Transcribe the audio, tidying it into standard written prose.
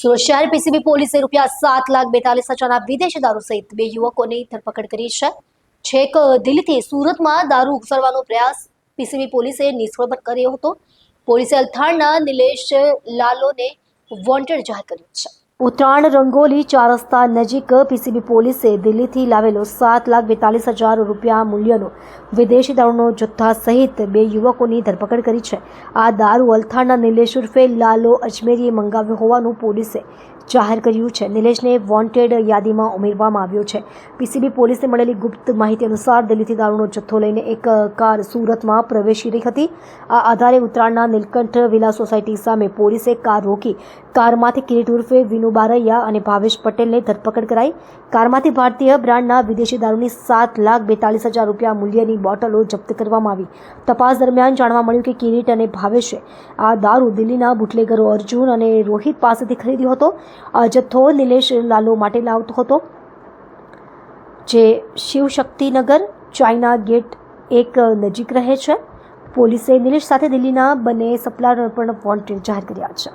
સુરત શહેર પીસીબી પોલીસે ₹7,42,000 વિદેશી દારૂ સહિત 2 યુવકોની ધરપકડ કરી છે। છેક દિલ્હીથી સુરતમાં દારૂ ઘુસાડવાનો પ્રયાસ પીસીબી પોલીસે નિષ્ફળ કર્યો હતો। પોલીસે અલથાણના નિલેશ લાલોને વોન્ટેડ જાહેર કર્યો છે। ઉત્તરાયણ રંગોલી 4 રસ્તા નજીક પીસીબી પોલીસે દિલ્હીથી લાવેલો ₹7,42,000 મૂલ્યનો વિદેશી દારૂનો જથ્થા સહિત 2 યુવકોની ધરપકડ કરી છે। આ દારૂ અલથાણના નિલેશ ઉર્ફે લાલો અજમેરીએ મંગાવ્યો હોવાનું પોલીસે જાહેર કર્યું છે। નિલેશને વોન્ટેડ યાદીમાં ઉમેરવામાં આવ્યો છે। પીસીબી પોલીસને મળેલી ગુપ્ત માહિતી અનુસાર દિલ્હીથી દારૂનો જથ્થો લઈને એક કાર સુરતમાં પ્રવેશી રહી હતી। આ આધારે ઉત્તરાયણના નીલકંઠ વિલા સોસાયટી સામે પોલીસે કાર રોકી કારમાંથી કિરીટ ઉર્ફે વિનુ બારૈયા અને ભાવેશ પટેલને ધરપકડ કરાઈ। કારમાંથી ભારતીય બ્રાન્ડના વિદેશી દારૂની ₹7,42,000 મૂલ્યની બોટલો જપ્ત કરવામાં આવી। તપાસ દરમિયાન જાણવા મળ્યું કે કિરીટ અને ભાવેશે આ દારૂ દિલ્હીના બુટલેગરો અર્જુન અને રોહિત પાસેથી ખરીદ્યો હતો। આ જથ્થો નિલેશ લાલો માટે લાવતો હતો, જે શિવશક્તિનગર ચાઇના ગેટ 1 નજીક રહે છે। પોલીસે નિલેશ સાથે દિલ્હીના બંને સપ્લાયર પણ વોન્ટેડ જાહેર કર્યા છે।